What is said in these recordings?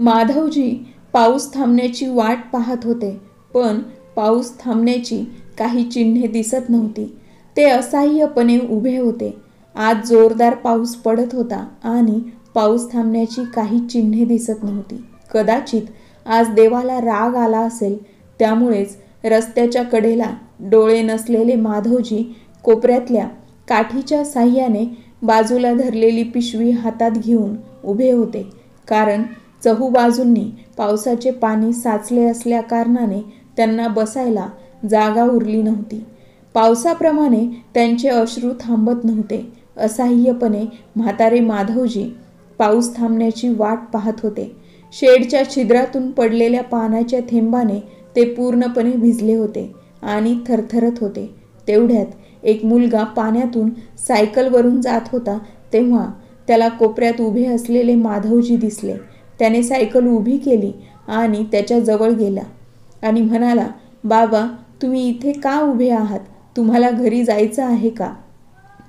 माधवजी पाऊस थांबण्याची वाट पाहत होते, पण पाऊस थांबण्याची काही चिन्हे दिसत नव्हती. ते असहाय्यपणे उभे होते. आज जोरदार पाऊस पडत होता आणि पाऊस थांबण्याची काही चिन्हे दिसत नव्हती. कदाचित आज देवाला राग आला असेल. त्यामुळेच रस्त्याच्या कडेला डोळे नसलेले माधवजी कोपऱ्यातल्या काठीच्या साह्याने बाजूला धरलेली पिशवी हातात घेऊन उभे होते. कारण चहूबाजूंनी पावसाचे पाणी साचले असल्या कारणाने त्यांना बसायला जागा उरली नव्हती. पावसाप्रमाणे त्यांचे अश्रू थांबत नव्हते. असहाय्यपणे म्हातारे माधवजी पाऊस थांबण्याची वाट पाहत होते. शेडच्या छिद्रातून पडलेल्या पाण्याच्या थेंबाने ते पूर्णपणे भिजले होते आणि थरथरत होते. तेवढ्यात एक मुलगा पाण्यातून सायकलवरून जात होता. तेव्हा त्याला कोपऱ्यात उभे असलेले माधवजी दिसले. त्याने सायकल उभी केली आणि त्याच्या जवळ गेला आणि म्हणाला, बाबा, तुम्ही इथे का उभे आहात? तुम्हाला घरी जायचं आहे का?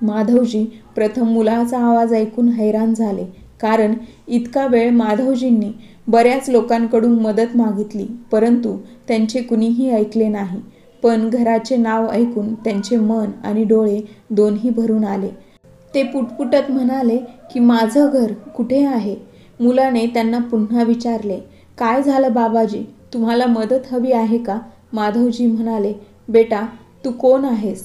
माधवजी प्रथम मुलाचा आवाज ऐकून हैराण झाले. कारण इतका वेळ माधवजींनी बऱ्याच लोकांकडून मदत मागितली, परंतु त्यांचे कुणीही ऐकले नाही. पण घराचे नाव ऐकून त्यांचे मन आणि डोळे दोन्ही भरून आले. ते पुटपुटत म्हणाले की माझं घर कुठे आहे? मुलाने त्यांना पुन्हा विचारले, काय झालं बाबाजी? तुम्हाला मदत हवी आहे का? माधवजी म्हणाले, बेटा, तू कोण आहेस?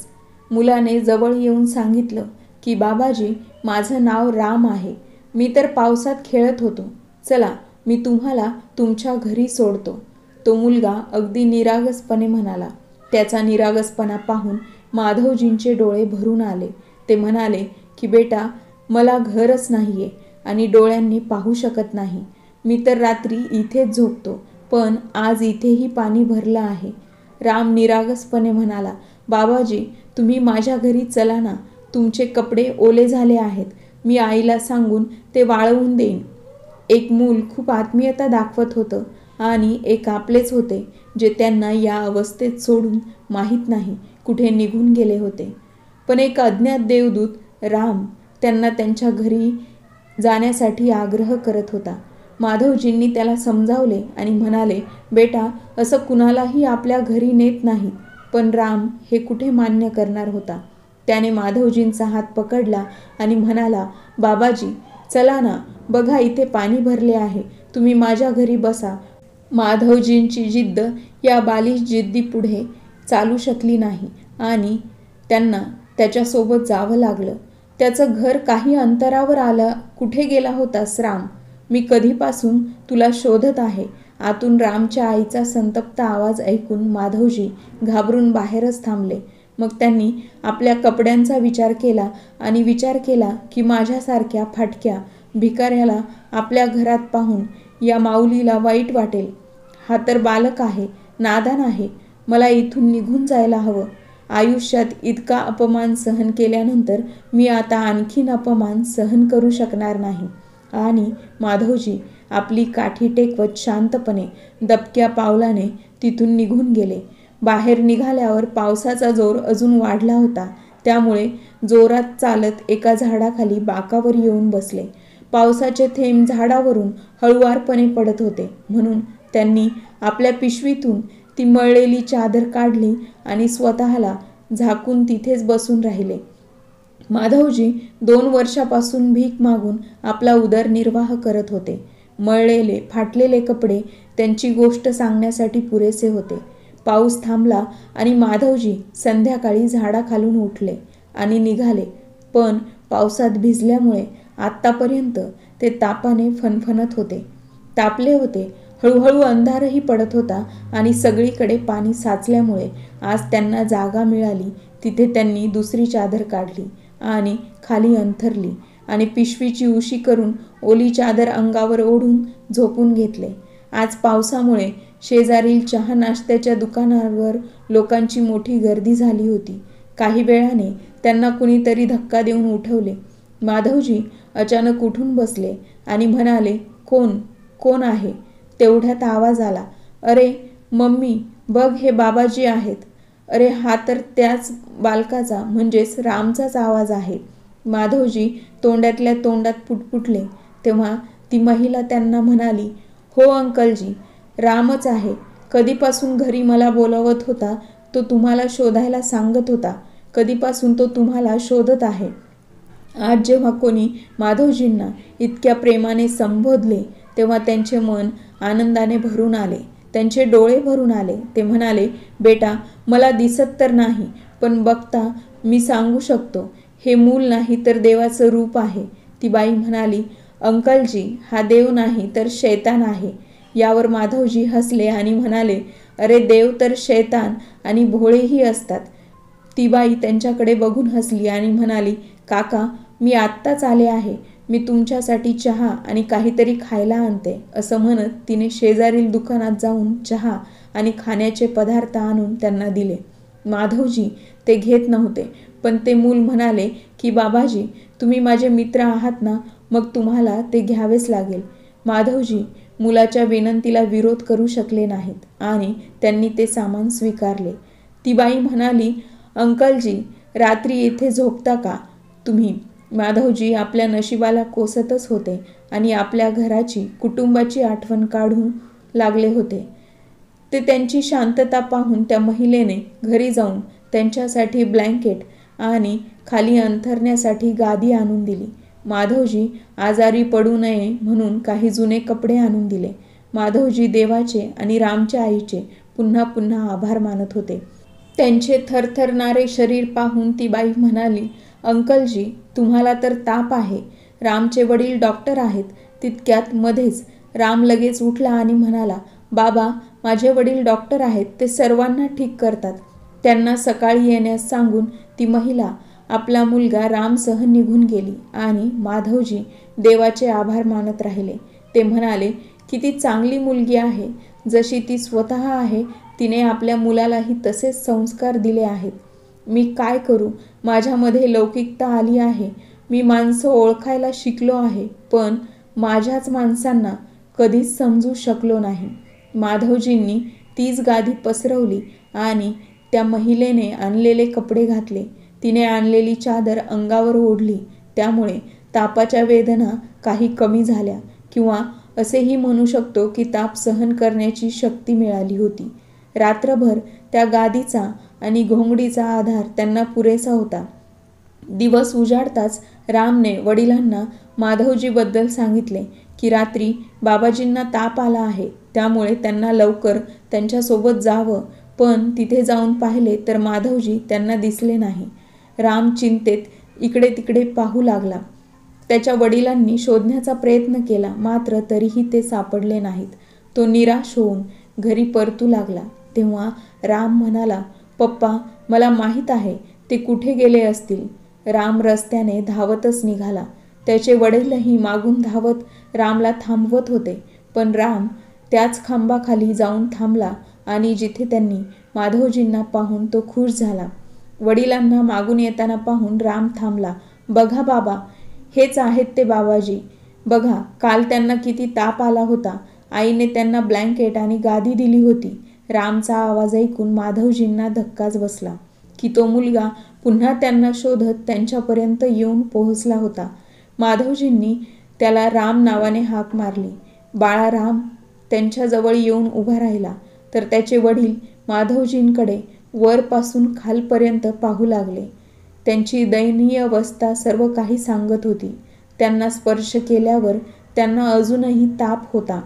मुलाने जवळ येऊन सांगितलं की बाबाजी, माझं नाव राम आहे. मी तर पावसात खेळत होतो. चला, मी तुम्हाला तुमच्या घरी सोडतो. तो मुलगा अगदी निरागसपणे म्हणाला. त्याचा निरागसपणा पाहून माधवजींचे डोळे भरून आले. ते म्हणाले की बेटा, मला घरच नाहीये आणि डोळ्यांनी पाहू शकत नाही. मी तर रात्री इथेच झोपतो, पण आज इथेही पाणी भरलं आहे. राम निरागसपणे म्हणाला, बाबाजी, तुम्ही माझ्या घरी चला ना. तुमचे कपडे ओले झाले आहेत. मी आईला सांगून ते वाळवून देईन. एक मूल खूप आत्मीयता दाखवत होतं आणि एक आपलेच होते, जे त्यांना या अवस्थेत सोडून माहीत नाही कुठे निघून गेले होते. पण एक अज्ञात देवदूत राम त्यांना त्यांच्या घरी जाण्यासाठी आग्रह करत होता. माधवजींनी त्याला समजावले आणि म्हणाले, बेटा, असं कुणालाही आपल्या घरी नेत नाही. पण राम हे कुठे मान्य करणार होता. त्याने माधवजींचा हात पकडला आणि म्हणाला, बाबाजी, चला ना. बघा, इथे पाणी भरले आहे. तुम्ही माझ्या घरी बसा. माधवजींची जिद्द या बालिश जिद्दीपुढे चालू शकली नाही आणि त्यांना त्याच्यासोबत जावं लागलं. त्याचं घर काही अंतरावर आलं. कुठे गेला होतास राम? मी कधीपासून तुला शोधत आहे. आतून रामच्या आईचा संतप्त आवाज ऐकून माधवजी घाबरून बाहेरच थांबले. मग त्यांनी आपल्या कपड्यांचा विचार केला आणि विचार केला की माझ्यासारख्या फाटक्या भिकाऱ्याला आपल्या घरात पाहून या माऊलीला वाईट वाटेल. हा तर बालक आहे, नादान आहे. मला इथून निघून जायला हवं. आयुष्यात इतका अपमान सहन केल्यानंतर मी आता आणखीन अपमान सहन करू शकणार नाही. आणि माधवजी आपली काठी टेकवत शांतपणे दबक्या पावलाने तिथून निघून गेले. बाहेर निघाल्यावर पावसाचा जोर अजून वाढला होता. त्यामुळे जोरात चालत एका झाडाखाली बाकावर येऊन बसले. पावसाचे थेंब झाडावरून हळुवारपणे पडत होते, म्हणून त्यांनी आपल्या पिशवीतून ती मळलेली चादर काढली आणि स्वतःला झाकून तिथेच बसून राहिले. माधवजी 2 वर्षापासून भीक मागून आपला उदरनिर्वाह करत होते. मळलेले फाटलेले कपडे त्यांची गोष्ट सांगण्यासाठी पुरेसे होते. पाऊस थांबला आणि माधवजी संध्याकाळी झाडाखालून उठले आणि निघाले. पण पावसात भिजल्यामुळे आत्तापर्यंत ते तापाने फणफणत होते, तापले होते. हळूहळू अंधारही पडत होता आणि सगळीकडे पाणी साचल्यामुळे आज त्यांना जागा मिळाली तिथे त्यांनी दुसरी चादर काढली आणि खाली अंथरली आणि पिशवीची उशी करून ओली चादर अंगावर ओढून झोपून घेतले. आज पावसामुळे शेजारील चहा नाश्त्याच्या दुकानावर लोकांची मोठी गर्दी झाली होती. काही वेळाने त्यांना कुणीतरी धक्का देऊन उठवले. माधवजी अचानक उठून बसले आणि म्हणाले, कोण आहे? तेवढ्यात आवाज आला, अरे मम्मी, बघ, हे बाबाजी आहेत. अरे, हा तर त्याच बालकाचा म्हणजेच रामचाच आवाज आहे. माधवजी तोंडातल्या तोंडात पुटपुटले. तेव्हा ती महिला त्यांना म्हणाली, हो अंकलजी, रामच आहे. कधीपासून घरी मला बोलवत होता, तो तुम्हाला शोधायला सांगत होता. कधीपासून तो तुम्हाला शोधत आहे. आज जेव्हा कोणी माधवजींना इतक्या प्रेमाने संबोधले तेव्हा त्यांचे मन आनंदाने भरून आले, त्यांचे डोळे भरून आले. ते म्हणाले, बेटा, मला दिसत तर नाही, पण बघता मी सांगू शकतो, हे मूल नाही तर देवाचं रूप आहे. ती बाई म्हणाली, अंकलजी, हा देव नाही तर शैतान आहे. यावर माधवजी हसले आणि म्हणाले, अरे देव तर शैतान आणि भोळेही असतात. ती बाई त्यांच्याकडे बघून हसली आणि म्हणाली, काका, मी आत्ताच आले आहे. मी तुमच्यासाठी चहा आणि काहीतरी खायला आणते. असं म्हणत तिने शेजारील दुकानात जाऊन चहा आणि खाण्याचे पदार्थ आणून त्यांना दिले. माधवजी ते घेत नव्हते, पण ते मूल म्हणाले की बाबाजी, तुम्ही माझे मित्र आहात ना, मग तुम्हाला ते घ्यावेच लागेल. माधवजी मुलाच्या विनंतीला विरोध करू शकले नाहीत आणि त्यांनी ते सामान स्वीकारले. ती बाई म्हणाली, अंकलजी, रात्री इथे झोपता का तुम्ही? माधवजी आपल्या नशिबाला कोसतच होते आणि आपल्या घराची, कुटुंबाची आठवण काढू लागले होते. ते त्यांची शांतता पाहून त्या महिलेने घरी जाऊन त्यांच्यासाठी ब्लँकेट आणि खाली अंथरण्यासाठी गादी आणून दिली. माधवजी आजारी पडू नये म्हणून काही जुने कपडे आणून दिले. माधवजी देवाचे आणि रामच्या आईचे पुन्हा पुन्हा आभार मानत होते. त्यांचे थरथरणारे शरीर पाहून ती बाई म्हणाली, अंकलजी, तुम्हाला तर ताप आहे. रामचे वडील डॉक्टर आहेत. तितक्यात मध्येच राम लगेच उठला आणि म्हणाला, बाबा, माझे वडील डॉक्टर आहेत. ते सर्वांना ठीक करतात. त्यांना सकाळी येण्यास सांगून ती महिला आपला मुलगा रामसह निघून गेली आणि माधवजी देवाचे आभार मानत राहिले. ते म्हणाले, किती चांगली मुलगी आहे. जशी ती स्वतः आहे, तिने आपल्या मुलालाही तसेच संस्कार दिले आहेत. मी काय करू? माझ्यामध्ये लौकिकता आली आहे. मी माणसं ओळखायला शिकलो आहे, पण माझ्याच माणसांना कधीच समजू शकलो नाही. माधवजींनी तीच गादी पसरवली आणि त्या महिलेने आणलेले कपडे घातले. तिने आणलेली चादर अंगावर ओढली. त्यामुळे तापाच्या वेदना काही कमी झाल्या, किंवा असेही म्हणू शकतो की ताप सहन करण्याची शक्ती मिळाली होती. रात्रभर त्या गादीचा आणि घोंगडीचा आधार त्यांना पुरेसा होता. दिवस उजाडताच रामने वडिलांना माधवजीबद्दल सांगितले की रात्री बाबाजींना ताप आला आहे, त्यामुळे त्यांना लवकर त्यांच्यासोबत जावं. पण तिथे जाऊन पाहिले तर माधवजी त्यांना दिसले नाही. राम चिंतेत इकडे तिकडे पाहू लागला. त्याच्या वडिलांनी शोधण्याचा प्रयत्न केला, मात्र तरीही ते सापडले नाहीत. तो निराश होऊन घरी परतू लागला. तेव्हा राम म्हणाला, पप्पा, मला माहीत आहे ते कुठे गेले असतील. राम रस्त्याने धावतच निघाला. त्याचे वडीलही मागून धावत रामला थांबवत होते, पण राम त्याच खांबाखाली जाऊन थांबला आणि जिथे त्यांनी माधवजींना पाहून तो खुश झाला. वडिलांना मागून येताना पाहून राम थांबला. बघा बाबा, हेच आहेत ते बाबाजी. बघा, काल त्यांना किती ताप आला होता. आईने त्यांना ब्लँकेट आणि गादी दिली होती. रामचा आवाज ऐकून माधवजींना धक्काच बसला की तो मुलगा पुन्हा त्यांना शोधत त्यांच्यापर्यंत येऊन पोहोचला होता. माधवजींनी त्याला राम नावाने हाक मारली. बाळा राम त्यांच्याजवळ येऊन उभा राहिला, तर त्याचे वडील माधवजींकडे वरपासून खालपर्यंत पाहू लागले. त्यांची दयनीय अवस्था सर्व काही सांगत होती. त्यांना स्पर्श केल्यावर त्यांना अजूनही ताप होता.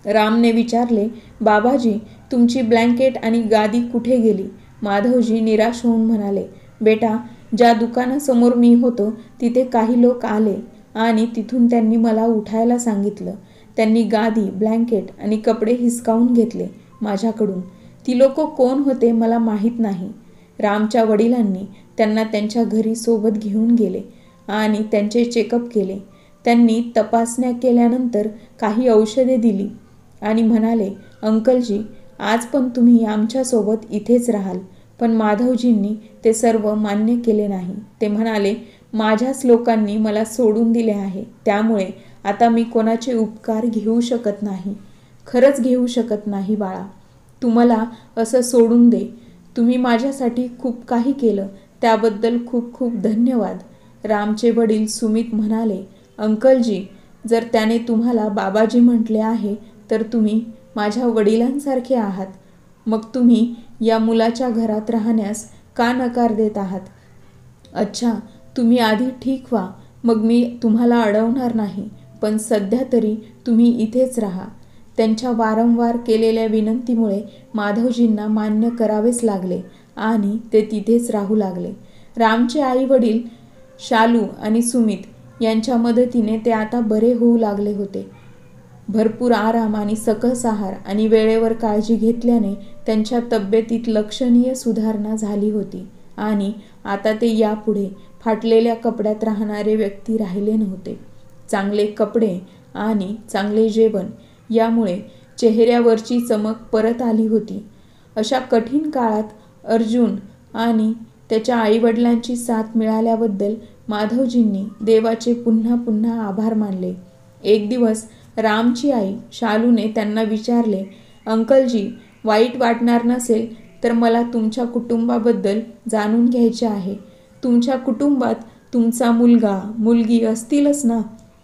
रामने विचारले, बाबाजी, तुमची ब्लँकेट आणि गादी कुठे गेली? माधवजी निराश होऊन म्हणाले, बेटा, ज्या दुकानासमोर मी होतो तिथे काही लोक आले आणि तिथून त्यांनी मला उठायला सांगितलं. त्यांनी गादी, ब्लँकेट आणि कपडे हिसकावून घेतले माझ्याकडून. ती लोक कोण होते मला माहीत नाही. रामच्या वडिलांनी त्यांना त्यांच्या घरी सोबत घेऊन गेले आणि त्यांचे चेकअप केले. त्यांनी तपासण्या केल्यानंतर काही औषधे दिली आणि म्हणाले, अंकलजी, आज पण तुम्ही आमच्यासोबत इथेच राहाल. पण माधवजींनी ते सर्व मान्य केले नाही. ते म्हणाले, माझ्याच लोकांनी मला सोडून दिले आहे, त्यामुळे आता मी कोणाचे उपकार घेऊ शकत नाही. खरंच घेऊ शकत नाही बाळा. तू मला असं सोडून दे. तुम्ही माझ्यासाठी खूप काही केलं, त्याबद्दल खूप खूप धन्यवाद. रामचे वडील सुमित म्हणाले, अंकलजी, जर त्याने तुम्हाला बाबाजी म्हटले आहे तर तुम्ही माझ्या वडिलांसारखे आहात. मग तुम्ही या मुलाच्या घरात राहण्यास का नकार देत आहात? अच्छा, तुम्ही आधी ठीक व्हा, मग मी तुम्हाला अडवणार नाही, पण सध्या तरी तुम्ही इथेच राहा. त्यांच्या वारंवार केलेल्या विनंतीमुळे माधवजींना मान्य करावेच लागले आणि ते तिथेच राहू लागले. रामचे आई वडील शालू आणि सुमित यांच्या मदतीने ते आता बरे होऊ लागले होते. भरपूर आराम आणि सकस आहार आणि वेळेवर काळजी घेतल्याने त्यांच्या तब्येतीत लक्षणीय सुधारणा झाली होती आणि आता ते यापुढे फाटलेल्या कपड्यात राहणारे व्यक्ती राहिले नव्हते. चांगले कपडे आणि चांगले जेवण यामुळे चेहऱ्यावरची चमक परत आली होती. अशा कठीण काळात अर्जुन आणि त्याच्या आईवडिलांची साथ मिळाल्याबद्दल माधवजींनी देवाचे पुन्हा पुन्हा आभार मानले. एक दिवस रामची आई शालूने त्यांना विचारले, अंकलजी, वाईट वाटणार नसेल तर मला तुमच्या कुटुंबाबद्दल जाणून घ्यायचे आहे. तुमच्या कुटुंबात तुमचा मुलगा मुलगी असतीलच ना?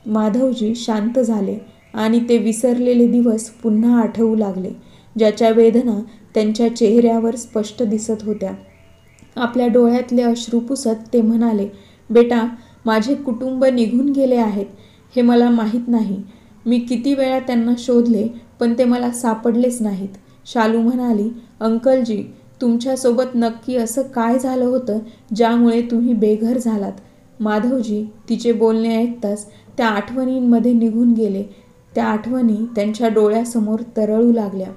माधवजी शांत झाले आणि ते विसरलेले दिवस पुन्हा आठवू लागले, ज्याच्या वेदना त्यांच्या चेहऱ्यावर स्पष्ट दिसत होत्या. आपल्या डोळ्यातले अश्रू पुसत ते म्हणाले, बेटा, माझे कुटुंब निघून गेले आहेत हे मला माहीत नाही. मी किती वेळा त्यांना शोधले पण ते मला सापडलेच नाहीत. शालू म्हणाली, अंकलजी, तुमच्यासोबत नक्की असं काय झालं होतं ज्यामुळे तुम्ही बेघर झालात? माधवजी तिचे बोलणे ऐकताच त्या आठवणींमध्ये निघून गेले. त्या आठवणी त्यांच्या डोळ्यासमोर तरळू लागल्या.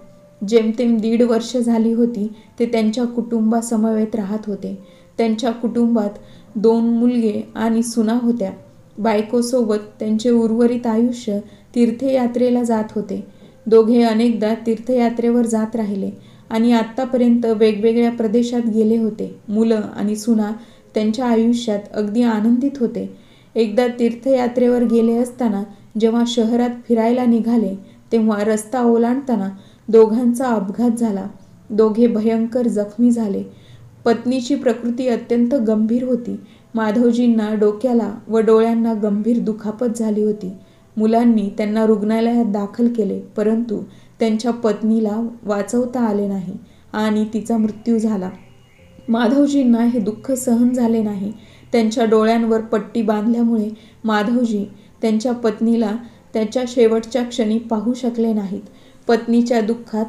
जेमतेम 1.5 वर्ष झाली होती ते त्यांच्या कुटुंबासमवेत राहत होते. त्यांच्या कुटुंबात 2 मुलगे आणि सुना होत्या. बायकोसोबत त्यांचे उर्वरित आयुष्य तीर्थयात्रेला जात होते. दोघे अनेकदा तीर्थयात्रेवर जात राहिले आणि आत्तापर्यंत वेगवेगळ्या प्रदेशात गेले होते. मुलं आणि सुना त्यांच्या आयुष्यात अगदी आनंदित होते. एकदा तीर्थयात्रेवर गेले असताना जेव्हा शहरात फिरायला निघाले तेव्हा रस्ता ओलांडताना दोघांचा अपघात झाला. दोघे भयंकर जखमी झाले. पत्नीची प्रकृती अत्यंत गंभीर होती. माधवजींना डोक्याला व डोळ्यांना गंभीर दुखापत झाली होती. मुलांनी त्यांना रुग्णालयात दाखल केले, परंतु त्यांच्या पत्नीला वाचवता आले नाही आणि तिचा मृत्यू झाला. माधवजींना हे दुःख सहन झाले नाही. त्यांच्या डोळ्यांवर पट्टी बांधल्यामुळे माधवजी त्यांच्या पत्नीला त्याच्या शेवटच्या क्षणी पाहू शकले नाहीत. पत्नीच्या दुःखात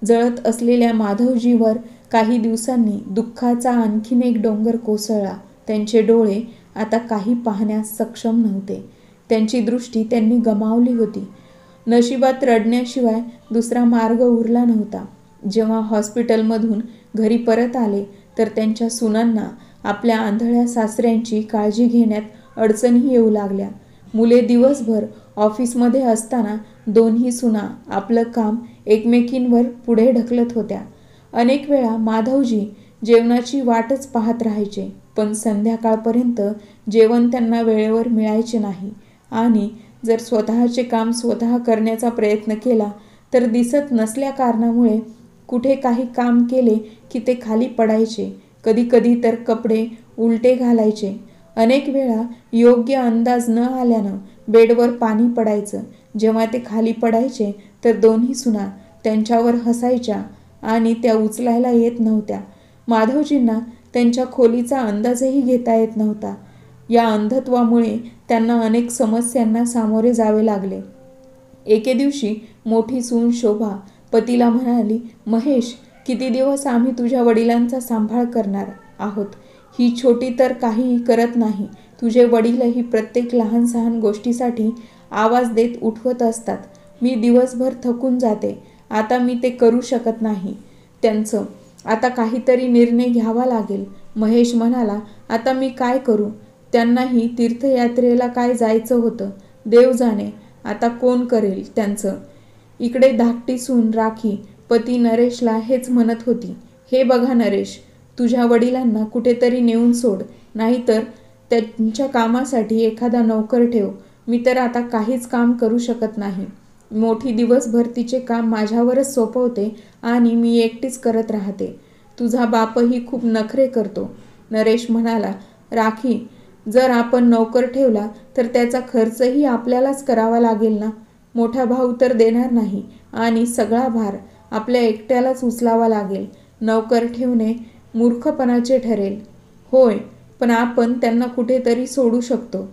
जळत असलेल्या माधवजीवर काही दिवसांनी दुःखाचा आणखीन एक डोंगर कोसळला. त्यांचे डोळे आता काही पाहण्यास सक्षम नव्हते. त्यांची दृष्टी त्यांनी गमावली होती. नशिबात रडण्याशिवाय दुसरा मार्ग उरला नव्हता. जेव्हा हॉस्पिटलमधून घरी परत आले तर त्यांच्या सुनांना आपल्या आंधळ्या सासऱ्यांची काळजी घेण्यात अडचणी येऊ लागल्या. मुले दिवसभर ऑफिसमध्ये असताना दोन्ही सुना आपलं काम एकमेकींवर पुढे ढकलत होत्या. अनेक वेळा माधवजी जेवणाची वाटच पाहत राहायचे, पण संध्याकाळपर्यंत जेवण त्यांना वेळेवर मिळायचे नाही आणि जर स्वतःचे काम स्वतः करण्याचा प्रयत्न केला तर दिसत नसल्या कारणामुळे कुठे काही काम केले की ते खाली पडायचे. कधीकधी तर कपडे उलटे घालायचे. अनेक वेळा योग्य अंदाज न आल्यानं बेडवर पाणी पडायचं. जेव्हा ते खाली पडायचे तर दोन्ही सुना त्यांच्यावर हसायच्या आणि त्या उचलायला येत नव्हत्या. माधवजींना त्यांच्या खोलीचा अंदाजही घेता येत नव्हता. या अंधत्वामुळे त्यांना अनेक समस्यांना सामोरे जावे लागले. एके दिवशी मोठी सून शोभा पतीला म्हणाली, महेश, किती दिवस आम्ही तुझ्या वडिलांचा सांभाळ करणार आहोत? ही छोटी तर काहीही करत नाही. तुझे वडीलही प्रत्येक लहान सहान गोष्टीसाठी आवाज देत उठवत असतात. मी दिवसभर थकून जाते. आता मी ते करू शकत नाही. त्यांचं आता काहीतरी निर्णय घ्यावा लागेल. महेश म्हणाला, आता मी काय करू? त्यांनाही तीर्थयात्रेला काय जायचं होतं. देव जाणे आता कोण करेल त्यांचं. इकडे धाकटी सून राखी पती नरेशला हेच म्हणत होती, हे बघा नरेश, तुझ्या वडिलांना कुठेतरी नेऊन सोड, नाहीतर त्यांच्या कामासाठी एखादा नोकर ठेव. मी तर आता काहीच काम करू शकत नाही. मोठी दिवसभर तिचे काम माझ्यावरच सोपवते आणि मी एकटीच करत राहते. तुझा बापही खूप नखरे करतो. नरेश म्हणाला, राखी, जर आपण नोकर ठेवला तर त्याचा खर्चही आपल्यालाच करावा लागेल ना. मोठा भाऊ तर देणार नाही आणि सगळा भार आपल्या एकट्यालाच उचलावा लागेल. नौकर ठेवणे मूर्खपणाचे ठरेल. होय, पण आपण त्यांना कुठेतरी सोडू शकतो.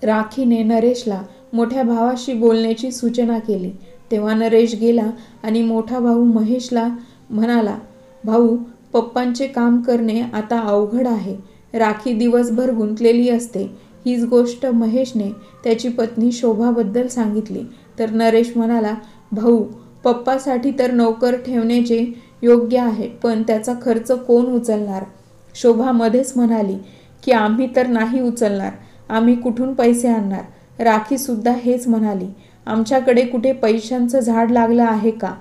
राखीने नरेशला मोठ्या भावाशी बोलण्याची सूचना केली. तेव्हा नरेश गेला आणि मोठा भाऊ महेशला म्हणाला, भाऊ, पप्पांचे काम करणे आता अवघड आहे. राखी दिवसभर गुंतलेली असते. हीच गोष्ट महेशने त्याची पत्नी शोभाबद्दल सांगितली. तर नरेश म्हणाला, भाऊ, पप्पासाठी तर नोकर ठेवण्याचे योग्य आहे, पण त्याचा खर्च कोण उचलणार? शोभा मध्येच म्हणाली की आम्ही तर नाही उचलणार. आम्ही कुठून पैसे आणणार? राखीसुद्धा हेच म्हणाली. आमच्याकडे कुठे पैशांचं झाड लागलं आहे का?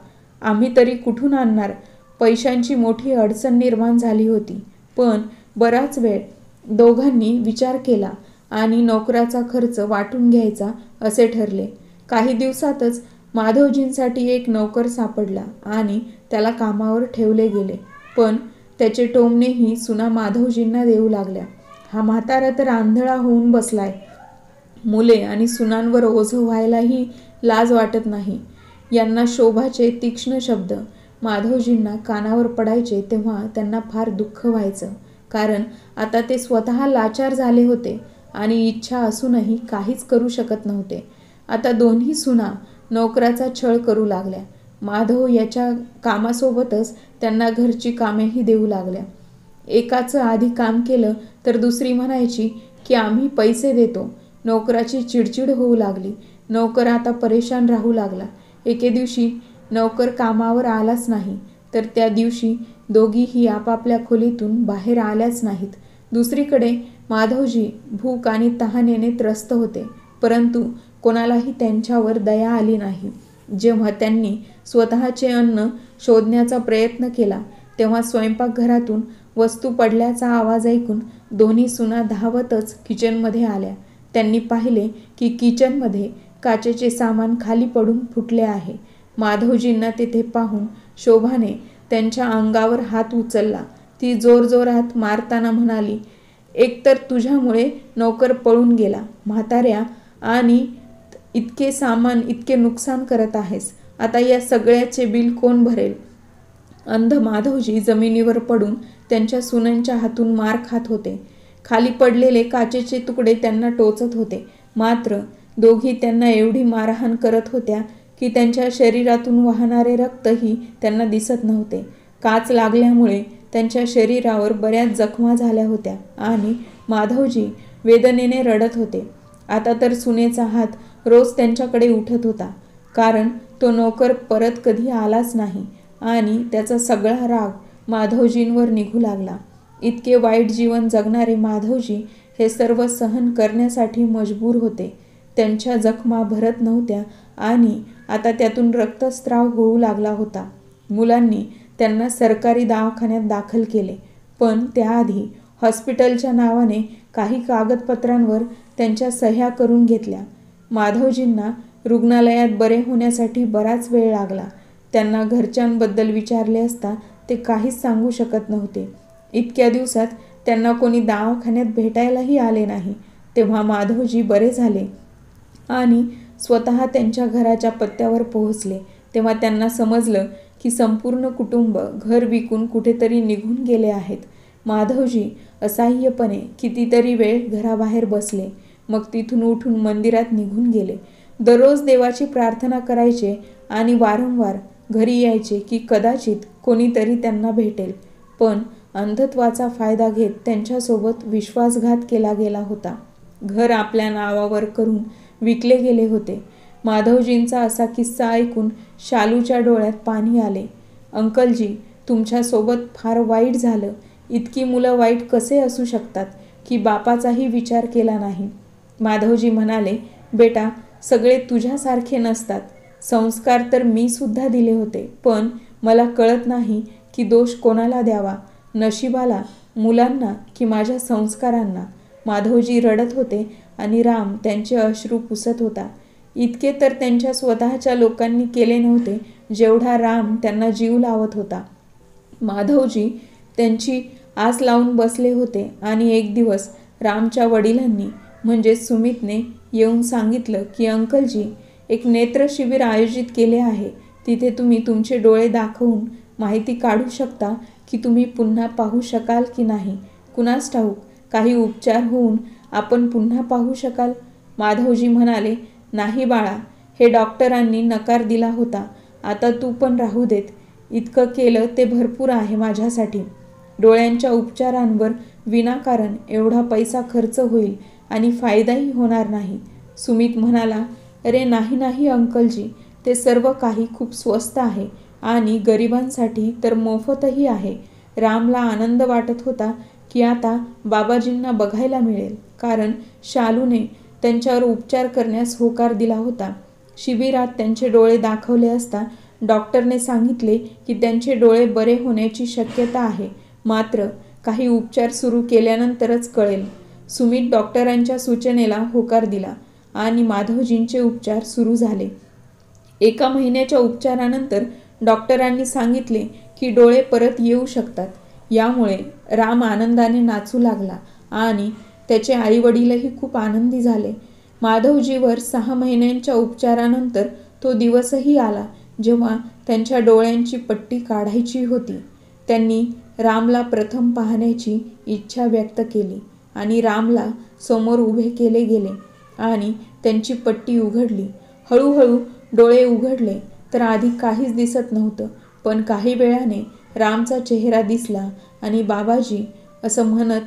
आम्ही तरी कुठून आणणार? पैशांची मोठी अडचण निर्माण झाली होती. पण बराच वेळ दोघांनी विचार केला आणि नोकराचा खर्च वाटून घ्यायचा असे ठरले. काही दिवसातच माधवजींसाठी एक नोकर सापडला आणि त्याला कामावर ठेवले गेले. पण त्याचे टोमणेही सुना माधवजींना देऊ लागल्या. हा म्हातारा तर आंधळा होऊन बसलाय. मुले आणि सुनांवर ओझं व्हायलाही लाज वाटत नाही. यांना शोभाचे तीक्ष्ण शब्द माधवजींना कानावर पडायचे तेव्हा त्यांना फार दुःख व्हायचं. कारण आता ते स्वतः लाचार झाले होते आणि इच्छा असूनही काहीच करू शकत नव्हते. आता दोन्ही सुना नोकराचा छळ करू लागल्या. माधव याच्या कामासोबतच त्यांना घरची कामेही देऊ लागल्या. एकाचं आधी काम केलं तर दुसरी म्हणायची की आम्ही पैसे देतो. नोकराची चिडचिड होऊ लागली. नोकर आता परेशान राहू लागला. एके दिवशी नोकर कामावर आलाच नाही तर त्या दिवशी दोघीही आपापल्या खोलीतून बाहेर आल्याच नाहीत. दुसरीकडे माधवजी भूक आणि तहानेने त्रस्त होते, परंतु कोणालाही त्यांच्यावर दया आली नाही. जेव्हा त्यांनी स्वतःचे अन्न शोधण्याचा प्रयत्न केला तेव्हा स्वयंपाकघरातून वस्तू पडल्याचा आवाज ऐकून दोन्ही सुना धावतच किचनमध्ये आल्या. त्यांनी पाहिले की किचनमध्ये काचेचे सामान खाली पडून फुटले आहे. माधवजींना तेथे पाहून शोभाने त्यांच्या अंगावर हात उचलला. ती जोरजोरात मारताना म्हणाली, एकतर तुझ्यामुळे नोकर पळून गेला म्हाताऱ्या, आणि इतके सामान, इतके नुकसान करत आहेस. आता या सगळ्याचे बिल कोण भरेल? अंध माधवजी जमिनीवर पडून त्यांच्या सुनांच्या हातून मार खात होते. खाली पडलेले काचेचे तुकडे त्यांना टोचत होते. मात्र दोघी त्यांना एवढी मारहाण करत होत्या की त्यांच्या शरीरातून वाहणारे रक्तही त्यांना दिसत नव्हते. काच लागल्यामुळे त्यांच्या शरीरावर बऱ्याच जखमा झाल्या होत्या आणि माधवजी वेदनेने रडत होते. आता तर सुनेचा हात रोज त्यांच्याकडे उठत होता, कारण तो नोकर परत कधी आलाच नाही आणि त्याचा सगळा राग माधवजींवर निघू लागला. इतके वाईट जीवन जगणारे माधवजी हे सर्व सहन करण्यासाठी मजबूर होते. त्यांच्या जखमा भरत नव्हत्या आणि आता त्यातून रक्तस्राव होऊ लागला होता. मुलांनी त्यांना सरकारी दवाखान्यात दाखल केले, पण त्याआधी हॉस्पिटलच्या नावाने काही कागदपत्रांवर त्यांच्या सह्या करून घेतल्या. माधवजींना रुग्णालयात बरे होण्यासाठी बराच वेळ लागला. त्यांना घरच्यांबद्दल विचारले असता ते काहीच सांगू शकत नव्हते. इतक्या दिवसात त्यांना कोणी दवाखान्यात भेटायलाही आले नाही. तेव्हा माधवजी बरे झाले आणि स्वतः त्यांच्या घराच्या पत्त्यावर पोहोचले तेव्हा त्यांना समजलं की संपूर्ण कुटुंब घर विकून कुठेतरी निघून गेले आहेत. माधवजी असहाय्यपणे कितीतरी वेळ घराबाहेर बसले, मग तिथून उठून मंदिरात निघून गेले. दररोज देवाची प्रार्थना करायचे आणि वारंवार घरी यायचे की कदाचित कोणीतरी त्यांना भेटेल. पण अंधत्वाचा फायदा घेत त्यांच्यासोबत विश्वासघात केला गेला होता. घर आपल्या नावावर करून विकले गेले होते. माधवजींचा असा किस्सा ऐकून शालूच्या डोळ्यात पाणी आले. अंकलजी, तुमच्यासोबत फार वाईट झालं. इतकी मुलं वाईट कसे असू शकतात की बापाचाही विचार केला नाही. माधवजी म्हणाले, बेटा, सगळे तुझ्यासारखे नसतात. संस्कार तर मी सुद्धा दिले होते, पण मला कळत नाही की दोष कोणाला द्यावा, नशिबाला, मुलांना की माझ्या संस्कारांना. माधवजी रडत होते आणि राम त्यांचे अश्रू पुसत होता. इतके तर त्यांच्या स्वतःच्या लोकांनी केले नव्हते जेवढा राम त्यांना जीव लावत होता. माधवजी त्यांची आस लावून बसले होते आणि एक दिवस रामच्या वडिलांनी म्हणजे सुमितने येऊन सांगितलं की अंकलजी, एक नेत्र शिबिर आयोजित केले आहे. तिथे तुम्ही तुमचे डोळे दाखवून माहिती काढू शकता की तुम्ही पुन्हा पाहू शकाल की नाही. कुणास ठाऊक, काही उपचार होऊन आपण पुन्हा पाहू शकाल. माधवजी म्हणाले, नाही बाळा, हे डॉक्टरांनी नकार दिला होता. आता तू पण राहू देत. इतकं केलं ते भरपूर आहे माझ्यासाठी. डोळ्यांच्या उपचारांवर विनाकारण एवढा पैसा खर्च होईल आणि फायदाही होणार नाही. सुमित म्हणाला, अरे नाही नाही अंकलजी, ते सर्व काही खूप स्वस्त आहे आणि गरिबांसाठी तर मोफतही आहे. रामला आनंद वाटत होता की आता बाबाजींना बघायला मिळेल, कारण शालूने त्यांच्यावर उपचार करण्यास होकार दिला होता. शिबिरात त्यांचे डोळे दाखवले असता डॉक्टरने सांगितले की त्यांचे डोळे बरे होण्याची शक्यता आहे, मात्र काही उपचार सुरू केल्यानंतरच कळेल. सुमित डॉक्टरांच्या सूचनेला होकार दिला आणि माधवजींचे उपचार सुरू झाले. 1 महिन्याच्या उपचारानंतर डॉक्टरांनी सांगितले की डोळे परत येऊ शकतात. यामुळे राम आनंदाने नाचू लागला आणि त्याचे आईवडीलही खूप आनंदी झाले. माधवजीवर 6 महिन्यांच्या उपचारानंतर तो दिवसही आला जेव्हा त्यांच्या डोळ्यांची पट्टी काढायची होती. त्यांनी रामला प्रथम पाहण्याची इच्छा व्यक्त केली आणि रामला समोर उभे केले गेले आणि त्यांची पट्टी उघडली. हळूहळू डोळे उघडले तर आधी काहीच दिसत नव्हतं, पण काही वेळाने रामचा चेहरा दिसला आणि बाबाजी असं म्हणत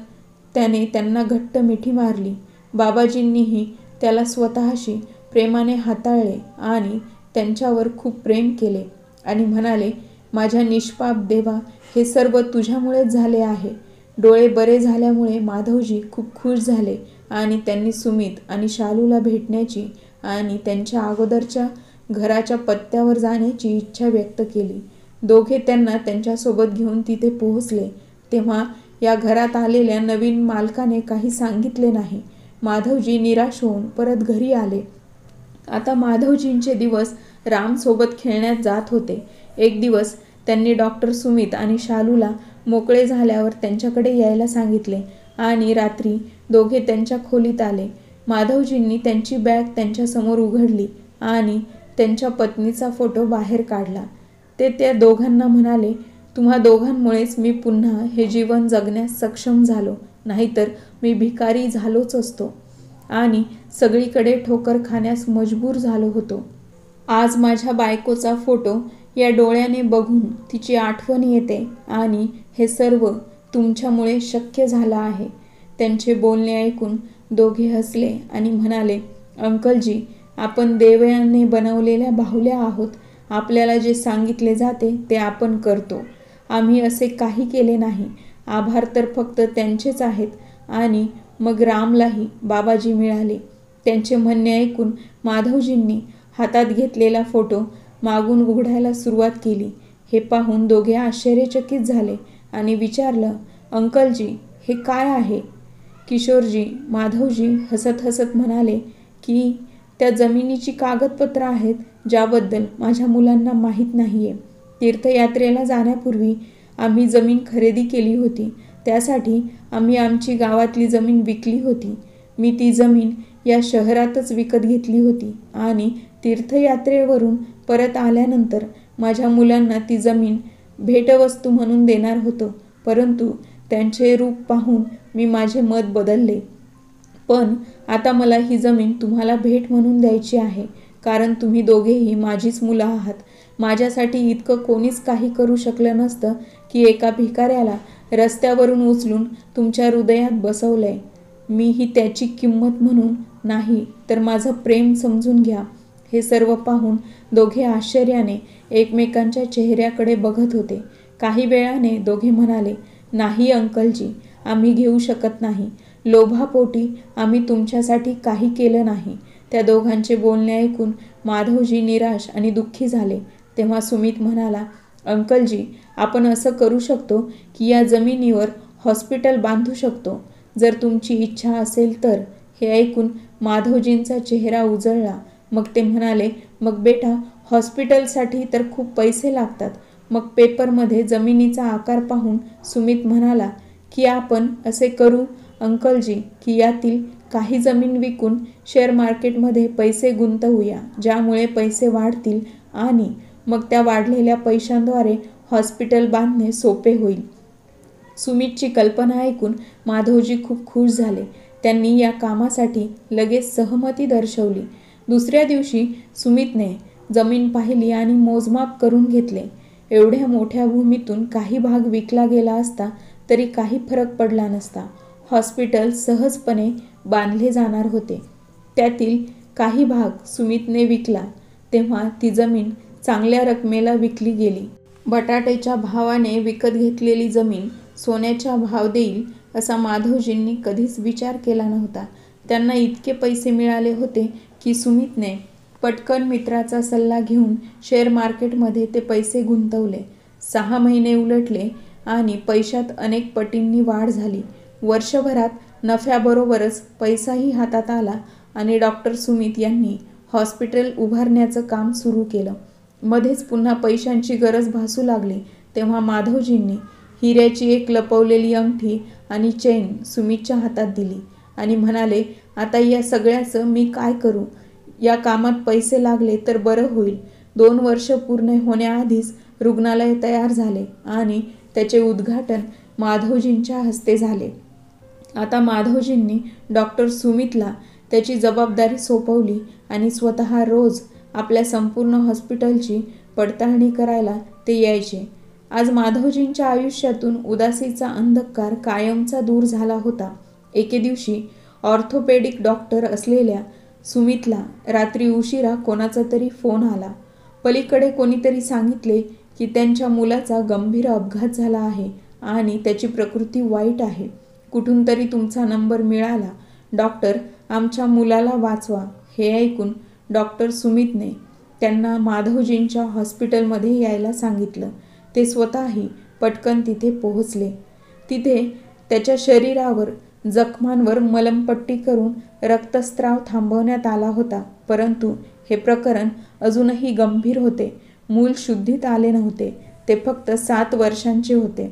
त्याने त्यांना घट्ट मिठी मारली. बाबाजींनीही त्याला स्वतःशी प्रेमाने हाताळले आणि त्यांच्यावर खूप प्रेम केले आणि म्हणाले, माझ्या निष्पाप देवा, हे सर्व तुझ्यामुळेच झाले आहे. डोळे बरे झाल्यामुळे माधवजी खूप खुश झाले आणि त्यांनी सुमित आणि शालूला भेटण्याची आणि त्यांच्या अगोदरच्या घराच्या पत्त्यावर जाण्याची इच्छा व्यक्त केली. दोघे त्यांना त्यांच्यासोबत घेऊन तिथे पोहोचले तेव्हा या घरात आलेल्या नवीन मालकाने काही सांगितले नाही. माधवजी निराश होऊन परत घरी आले. आता माधवजींचे दिवस रामसोबत खेळण्यात जात होते. एक दिवस त्यांनी डॉक्टर सुमित आणि शालूला मोकळे झाल्यावर त्यांच्याकडे यायला सांगितले आणि रात्री दोघे त्यांच्या खोलीत आले. माधवजींनी त्यांची बॅग त्यांच्यासमोर उघडली आणि त्यांच्या पत्नीचा फोटो बाहेर काढला. ते त्या दोघांना म्हणाले, तुम्हा दोघांमुळेच मी पुन्हा हे जीवन जगण्यास सक्षम झालो, नाहीतर मी भिकारी झालोच असतो आणि सगळीकडे ठोकर खाण्यास मजबूर झालो होतो. आज माझ्या बायकोचा फोटो या डोळ्याने बघून तिची आठवण येते आणि हे सर्व तुमच्यामुळे शक्य झालं आहे. त्यांचे बोलणे ऐकून दोघे हसले आणि म्हणाले, अंकलजी, आपण देवाने बनवलेल्या बाहुल्या आहोत. आपल्याला जे सांगितले जाते ते आपण करतो. आम्ही असे काही केले नाही. आभार तर फक्त त्यांचेच आहेत. आणि मग रामलाही बाबाजी मिळाले. त्यांचे म्हणणे ऐकून माधवजींनी हातात घेतलेला फोटो मागून उघडायला सुरुवात केली. हे पाहून दोघे आश्चर्यचकित झाले आणि विचारलं, अंकलजी, हे काय आहे? किशोरजी, माधवजी हसत हसत म्हणाले की त्या जमिनीची कागदपत्र आहेत ज्याबद्दल माझ्या मुलांना माहीत नाहीये. तीर्थयात्रेला जाण्यापूर्वी आम्ही जमीन खरेदी केली होती. त्यासाठी आम्ही आमची गावातली जमीन विकली होती. मी ती जमीन या शहरातच विकत घेतली होती आणि तीर्थयात्रेवरून परत आल्यानंतर माझ्या मुलांना ती जमीन भेटवस्तू म्हणून देणार होतो, परंतु त्यांचे रूप पाहून मी माझे मत बदलले. पण आता मला ही जमीन तुम्हाला भेट म्हणून द्यायची आहे, कारण तुम्ही दोघेही माझीच मुलं आहात. माझ्यासाठी इतकं कोणीच काही करू शकलं नसतं की एका भिकाऱ्याला रस्त्यावरून उचलून तुमच्या हृदयात बसवलंय. मी ही त्याची किंमत म्हणून नाही, तर माझं प्रेम समजून घ्या. हे सर्व पाहून दोघे आश्चर्याने एकमेकांच्या चेहऱ्याकडे बघत होते. काही वेळाने दोघे म्हणाले, नाही अंकलजी, आम्ही घेऊ शकत नाही. लोभापोटी आम्ही तुमच्यासाठी काही केलं नाही. त्या दोघांचे बोलणे ऐकून माधवजी निराश आणि दुःखी झाले. तेव्हा सुमित म्हणाला, अंकलजी, आपण असं करू शकतो की या जमिनीवर हॉस्पिटल बांधू शकतो, जर तुमची इच्छा असेल तर. हे ऐकून माधवजींचा चेहरा उजळला. मग ते म्हणाले, मग बेटा, हॉस्पिटलसाठी तर खूप पैसे लागतात. मग पेपरमध्ये जमिनीचा आकार पाहून सुमित म्हणाला की आपण असे करू अंकलजी की यातील काही जमीन विकून शेअर मार्केटमध्ये पैसे गुंतवूया, ज्यामुळे पैसे वाढतील आणि मग त्या वाढलेल्या पैशांद्वारे हॉस्पिटल बांधणे सोपे होईल. सुमितची कल्पना ऐकून माधवजी खूप खुश झाले. त्यांनी या कामासाठी लगेच सहमती दर्शवली. दुसऱ्या दिवशी सुमितने जमीन पाहिली आणि मोजमाप करून घेतले. एवढ्या मोठ्या भूमीतून काही भाग विकला गेला असता तरी काही फरक पडला नसता. हॉस्पिटल सहजपणे बांधले जाणार होते. त्यातील काही भाग सुमितने विकला तेव्हा ती जमीन चांगल्या रकमेला विकली गेली. बटाट्याच्या भावाने विकत घेतलेली जमीन सोन्याचा भाव देईल असा माधवजींनी कधीच विचार केला नव्हता. त्यांना इतके पैसे मिळाले होते की सुमितने पटकन मित्राचा सल्ला घेऊन शेअर मार्केटमध्ये ते पैसे गुंतवले. 6 महिने उलटले आणि पैशात अनेक पटींनी वाढ झाली. वर्षभरात नफ्याबरोबरच पैसाही हातात आला आणि डॉक्टर सुमित यांनी हॉस्पिटल उभारण्याचं काम सुरू केलं. मध्येच पुन्हा पैशांची गरज भासू लागली तेव्हा माधवजींनी हिऱ्याची एक लपवलेली अंगठी आणि चेन सुमितच्या हातात दिली आणि म्हणाले, आता या सगळ्याचं मी काय करू? या कामात पैसे लागले तर बरं होईल. 2 वर्ष पूर्ण होण्याआधीच रुग्णालय तयार झाले आणि त्याचे उद्घाटन माधवजींच्या हस्ते झाले. आता माधवजींनी डॉक्टर सुमितला त्याची जबाबदारी सोपवली आणि स्वतः रोज आपल्या संपूर्ण हॉस्पिटलची पडताळणी करायला ते यायचे. आज माधवजींच्या आयुष्यातून उदासीचा अंधकार कायमचा दूर झाला होता. एके दिवशी ऑर्थोपेडिक डॉक्टर असलेल्या सुमितला रात्री उशिरा कोणाचा तरी फोन आला. पलीकडे कोणीतरी सांगितले की त्यांच्या मुलाचा गंभीर अपघात झाला आहे आणि त्याची प्रकृती वाईट आहे. कुठून तरी तुमचा नंबर मिळाला. डॉक्टर, आमच्या मुलाला वाचवा. हे ऐकून डॉक्टर सुमितने त्यांना माधवजींच्या हॉस्पिटलमध्ये यायला सांगितलं. ते स्वतःही पटकन तिथे पोहोचले. तिथे त्याच्या शरीरावर जखमांवर मलमपट्टी करून रक्तस्राव थांबवण्यात आला होता. परंतु हे प्रकरण अजूनही गंभीर होते. मूल शुद्धीत आले नव्हते. ते फक्त 7 वर्षांचे होते.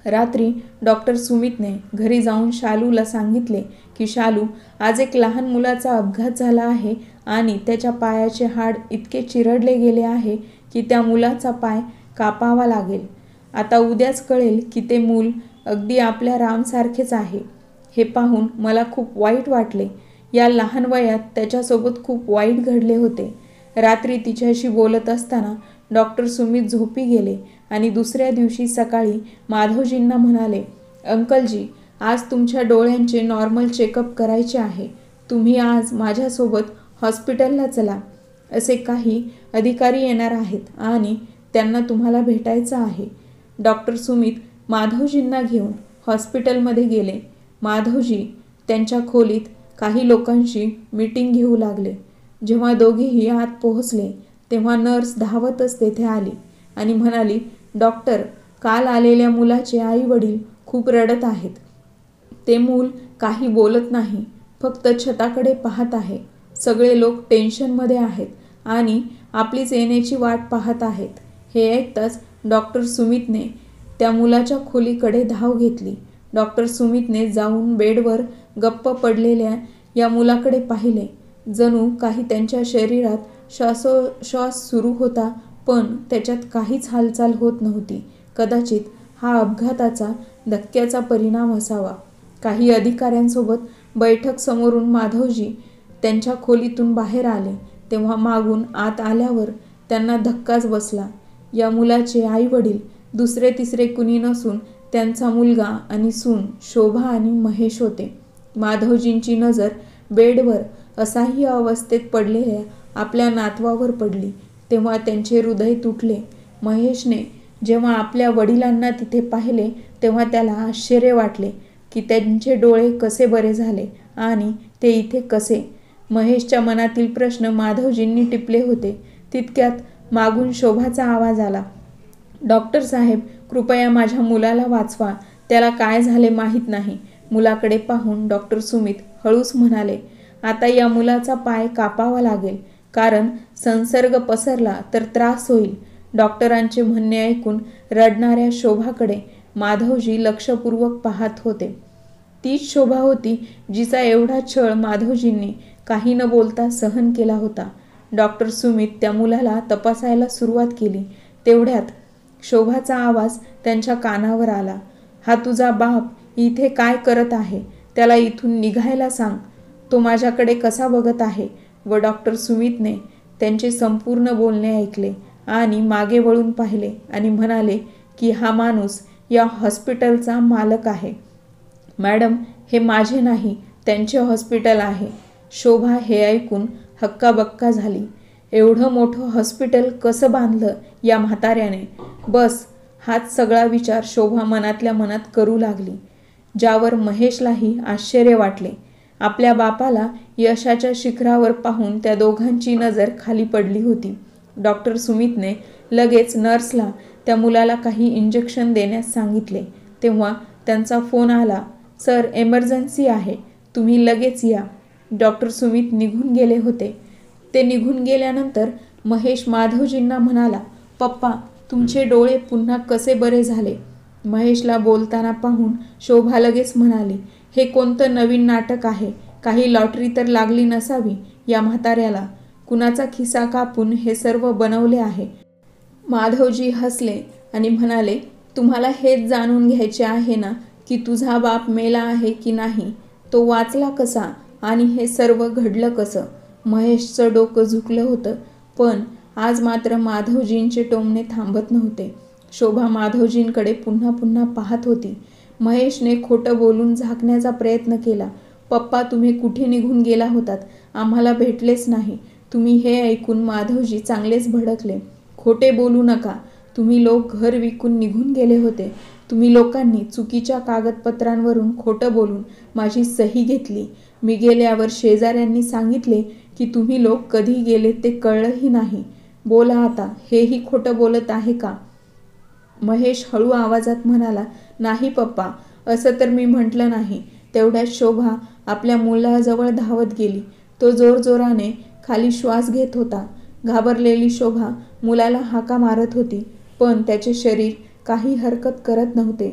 रात्री डॉक्टर सुमितने घरी जाऊन शालूला सांगितले की शालू, आज एक लहान मुलाचा अपघात झाला आहे आणि त्याच्या पायाचे हाड इतके चिरडले गेले आहे की त्या मुलाचा पाय कापावा लागेल. आता उद्याच कळेल की ते मूल अगदी आपल्या रामसारखेच आहे. हे पाहून मला खूप वाईट वाटले. या लहान वयात त्याच्यासोबत खूप वाईट घडले होते. रात्री तिच्याशी बोलत असताना डॉक्टर सुमित झोपी गेले आणि दुसऱ्या दिवशी सकाळी माधवजींना म्हणाले, अंकलजी, आज तुमच्या डोळ्यांचे नॉर्मल चेकअप करायचे आहे. तुम्ही आज माझ्यासोबत हॉस्पिटलला चला. असे काही अधिकारी येणार आहेत आणि त्यांना तुम्हाला भेटायचं आहे. डॉक्टर सुमित माधवजींना घेऊन हॉस्पिटलमध्ये गेले. माधवजी त्यांच्या खोलीत काही लोकांशी मीटिंग घेऊ लागले. जेव्हा दोघेही आत पोहोचले तेव्हा नर्स धावतच तेथे आली आणि म्हणाली, डॉक्टर, काल आलेल्या मुलाचे आई वडील खूप रडत आहेत. ते मूल काही बोलत नाही, फक्त छताकडे पाहत आहे. सगळे लोक टेन्शनमध्ये आहेत आणि आपलीच येण्याची वाट पाहत आहेत. हे ऐकताच डॉक्टर सुमितने त्या मुलाच्या खोलीकडे धाव घेतली. डॉक्टर सुमितने जाऊन बेडवर गप्प पडलेल्या या मुलाकडे पाहिले. जणू काही त्यांच्या शरीरात श्वासोश्वास सुरू होता, पण त्याच्यात काहीच हालचाल होत नव्हती. कदाचित हा अपघाताचा धक्क्याचा परिणाम असावा. काही अधिकाऱ्यांसोबत बैठक समोरून माधवजी त्यांच्या खोलीतून बाहेर आले तेव्हा मागून आत आल्यावर त्यांना धक्काच बसला. या मुलाचे आई वडील दुसरे तिसरे कुणी नसून त्यांचा मुलगा आणि सून शोभा आणि महेश होते. माधवजींची नजर बेडवर असहाय्य अवस्थेत पडलेल्या आपल्या नातवावर पडली तेव्हा त्यांचे हृदय तुटले. महेशने जेव्हा आपल्या वडिलांना तिथे पाहिले तेव्हा त्याला आश्चर्य वाटले की त्यांचे डोळे कसे बरे झाले आणि ते इथे कसे. महेशच्या मनातील प्रश्न माधवजींनी टिपले होते. तितक्यात मागून शोभाचा आवाज आला, डॉक्टर साहेब, कृपया माझ्या मुलाला वाचवा. त्याला काय झाले माहीत नाही. मुलाकडे पाहून डॉक्टर सुमित हळूच म्हणाले, आता या मुलाचा पाय कापावा लागेल, कारण संसर्ग पसरला तर त्रास होईल. डॉक्टरांचे म्हणणे ऐकून रडणाऱ्या शोभाकडे माधवजी लक्षपूर्वक पाहत होते. तीच शोभा होती जिचा एवढा छळ माधवजींनी काही न बोलता सहन केला होता. डॉक्टर सुमित त्या मुलाला तपासायला सुरुवात केली. तेवढ्यात शोभाचा आवाज त्यांच्या कानावर आला. हा तुझा बाप इथे काय करत आहे? त्याला इथून निघायला सांग. तो माझ्याकडे कसा बघत आहे. व डॉक्टर सुमितने त्यांचे संपूर्ण बोलणे ऐकले आणि मागे वळून पाहिले आणि म्हणाले की हा माणूस या हॉस्पिटलचा मालक आहे. मॅडम, हे माझे नाही, त्यांचे हॉस्पिटल आहे. शोभा हे ऐकून हक्काबक्का झाली. एवढं मोठं हॉस्पिटल कसं बांधलं या म्हाताऱ्याने? बस, हाच सगळा विचार शोभा मनातल्या मनात करू लागली, ज्यावर महेशलाही आश्चर्य वाटले. आपल्या बापाला यशाच्या शिखरावर पाहून त्या दोघांची नजर खाली पडली होती. डॉक्टर सुमितने लगेच नर्सला त्या मुलाला काही इंजेक्शन देण्यास सांगितले. तेव्हा त्यांचा फोन आला. सर, एमर्जन्सी आहे, तुम्ही लगेच या. डॉक्टर सुमित निघून गेले होते. ते निघून गेल्यानंतर महेश माधवजींना म्हणाला, पप्पा, तुमचे डोळे पुन्हा कसे बरे झाले? महेशला बोलताना पाहून शोभा लगेच म्हणाली, हे कोणतं नवीन नाटक आहे? काही लॉटरी तर लागली नसावी या म्हाताऱ्याला. कुणाचा खिसा कापून हे सर्व बनवले आहे? माधवजी हसले आणि म्हणाले, तुम्हाला हेच जाणून घ्यायचे आहे ना की तुझा बाप मेला आहे की नाही, तो वाचला कसा आणि हे सर्व घडलं कसं? महेशचं डोकं झुकलं होतं, पण आज मात्र माधवजींचे टोमणे थांबत नव्हते. शोभा माधवजींकडे पुन्हा पुन्हा पाहत होती. महेशने खोटं बोलून झाकण्याचा प्रयत्न केला. पप्पा, तुम्ही कुठे निघून गेला होतात? आम्हाला भेटलेच नाही. तुम्ही हे ऐकून माधवजी चांगलेच भडकले. खोटे बोलू नका. तुम्ही लोक घर विकून निघून गेले होते. तुम्ही लोकांनी चुकीच्या कागदपत्रांवरून खोटं बोलून माझी सही घेतली. मी गेल्यावर शेजाऱ्यांनी सांगितले की तुम्ही लोक कधी गेले ते कळलंही नाही. बोला आता, हेही खोटं बोलत आहे का? महेश हळू आवाजात म्हणाला, नाही पप्पा, असं तर मी म्हटलं नाही. तेवढ्यात शोभा आपल्या मुलाजवळ धावत गेली. तो जोरजोराने खाली श्वास घेत होता. घाबरलेली शोभा मुलाला हाका मारत होती, पण त्याचे शरीर काही हरकत करत नव्हते,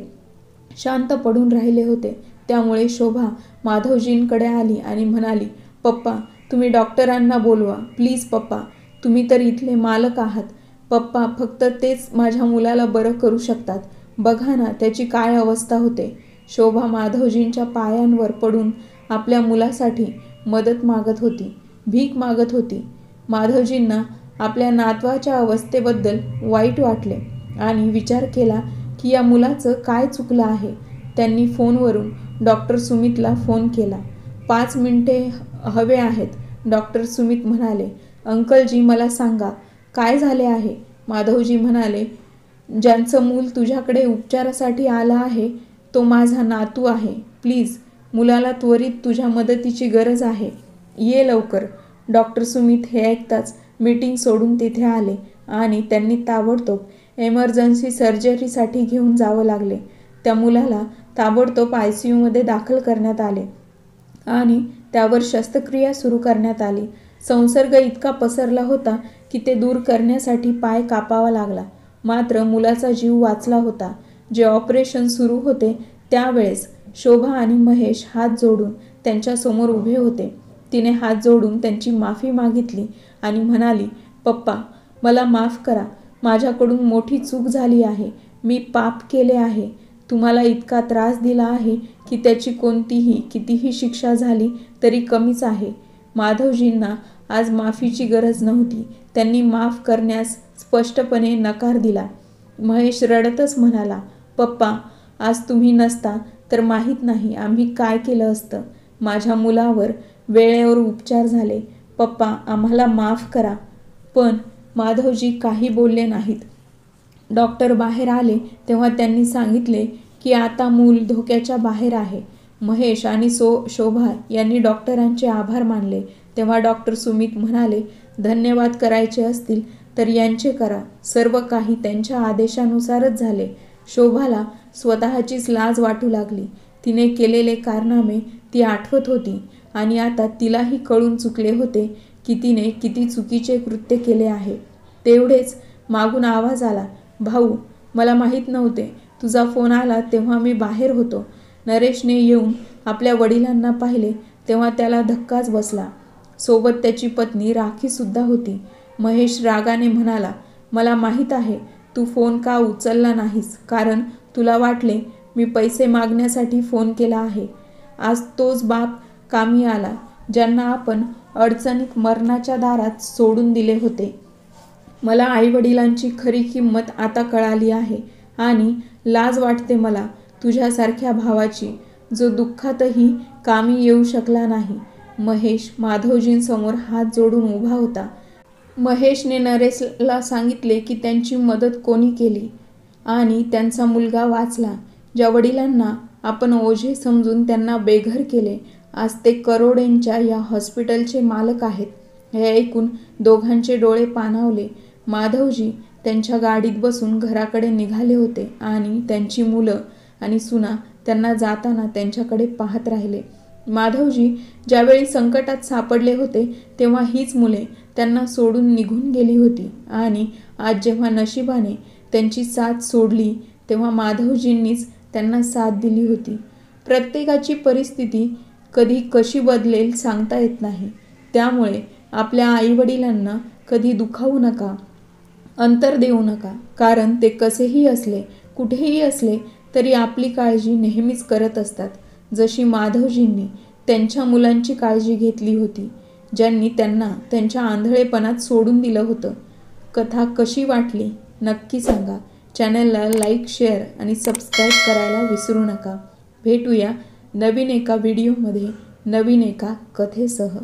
शांत पडून राहिले होते. त्यामुळे शोभा माधवजींकडे आली आणि म्हणाली, पप्पा, तुम्ही डॉक्टरांना बोलवा प्लीज. पप्पा, तुम्ही तर इथले मालक आहात. पप्पा, फक्त तेच माझ्या मुलाला बरं करू शकतात. बघा ना त्याची काय अवस्था होते. शोभा माधवजींच्या पायांवर पडून आपल्या मुलासाठी मदत मागत होती, भीक मागत होती. माधवजींना आपल्या नातवाच्या अवस्थेबद्दल वाईट वाटले आणि विचार केला की या मुलाचं काय चुकलं आहे. त्यांनी फोनवरून डॉक्टर सुमितला फोन केला. 5 मिनिटे हवे आहेत, डॉक्टर सुमित म्हणाले. अंकलजी, मला सांगा काय झाले आहे? माधवजी म्हणाले, ज्यांचं मूल तुझ्याकडे उपचारासाठी आलं आहे तो माझा नातू आहे. प्लीज, मुलाला त्वरित तुझ्या मदतीची गरज आहे. ये लवकर. डॉक्टर सुमित हे ऐकताच मीटिंग सोडून तिथे आले आणि त्यांनी ताबडतोब एमर्जन्सी सर्जरीसाठी घेऊन जावं लागले. त्या मुलाला ताबडतोब ICUमध्ये दाखल करण्यात आले आणि त्यावर शस्त्रक्रिया सुरू करण्यात आली. संसर्ग इतका पसरला होता की ते दूर करण्यासाठी पाय कापावा लागला. मात्र मुलाचा जीव वाचला होता. जे ऑपरेशन सुरू होते त्यावेळेस शोभा आणि महेश हात जोडून त्यांच्यासमोर उभे होते. तिने हात जोडून त्यांची माफी मागितली आणि म्हणाली, पप्पा, मला माफ करा. माझ्याकडून मोठी चूक झाली आहे. मी पाप केले आहे. तुम्हाला इतका त्रास दिला आहे की त्याची कोणतीही कितीही शिक्षा झाली तरी कमीच आहे. माधवजींना आज माफीची गरज नव्हती. त्यांनी माफ करण्यास स्पष्टपणे नकार दिला. महेश रडतच म्हणाला, पप्पा, आज तुम्ही नसता तर माहीत नाही आम्ही काय केलं असतं. माझ्या मुलावर वेळेवर उपचार झाले. पप्पा, आम्हाला माफ करा. पण माधवजी काही बोलले नाहीत. डॉक्टर बाहेर आले तेव्हा त्यांनी सांगितले की आता मूल धोक्याच्या बाहेर आहे. महेश आणि शोभा यांनी डॉक्टरांचे आभार मानले. तेव्हा डॉक्टर सुमित म्हणाले, धन्यवाद करायचे असतील तर यांचे करा. सर्व काही त्यांच्या आदेशानुसारच झाले. शोभाला स्वतःचीच लाज वाटू लागली. तिने केलेले कारनामे ती आठवत होती आणि आता तिलाही कळून चुकले होते की तिने किती चुकीचे कृत्य केले आहे. तेवढेच मागून आवाज आला, भाऊ, मला माहीत नव्हते. तुझा फोन आला तेव्हा मी बाहेर होतो. नरेशने येऊन आपल्या वडिलांना पाहिले तेव्हा त्याला धक्काच बसला. सोबत त्याची पत्नी राखीसुद्धा होती. महेश रागाने म्हणाला, मला माहीत आहे तू फोन का उचलला नाहीस, कारण तुला वाटले मी पैसे मागण्यासाठी फोन केला आहे. आज तोच बाप कामी आला ज्यांना आपण अडचणीत मरणाच्या दारात सोडून दिले होते. मला आईवडिलांची खरी किंमत आता कळाली आहे आणि लाज वाटते मला तुझ्यासारख्या भावाची, जो दुःखातही कामी येऊ शकला नाही. महेश माधवजींसमोर हात जोडून उभा होता. महेशने नरेशला सांगितले की त्यांची मदत कोणी केली आणि त्यांचा मुलगा वाचला. ज्या वडिलांना आपण ओझे समजून त्यांना बेघर केले, आज ते करोडोंच्या या हॉस्पिटलचे मालक आहेत. हे ऐकून दोघांचे डोळे पाणावले. माधवजी त्यांच्या गाडीत बसून घराकडे निघाले होते आणि त्यांची मुलं आणि सुना त्यांना जाताना त्यांच्याकडे पाहत राहिले. माधवजी ज्यावेळी संकटात सापडले होते तेव्हा हीच मुले त्यांना सोडून निघून गेली होती आणि आज जेव्हा नशिबाने त्यांची साथ सोडली तेव्हा माधवजींनीच त्यांना साथ दिली होती. प्रत्येकाची परिस्थिती कधी कशी बदलेल सांगता येत नाही. त्यामुळे आपल्या आईवडिलांना कधी दुखावू नका, अंतर देऊ नका, कारण ते कसेही असले, कुठेही असले तरी आपली काळजी नेहमीच करत असतात. जशी माधवजींनी त्यांच्या मुलांची काळजी घेतली होती, ज्यांनी त्यांना त्यांच्या आंधळेपणात सोडून दिलं होतं. कथा कशी वाटली नक्की सांगा. चॅनलला लाईक, शेअर आणि सबस्क्राईब करायला विसरू नका. भेटूया नवीन एका व्हिडिओमध्ये नवीन एका कथेसह.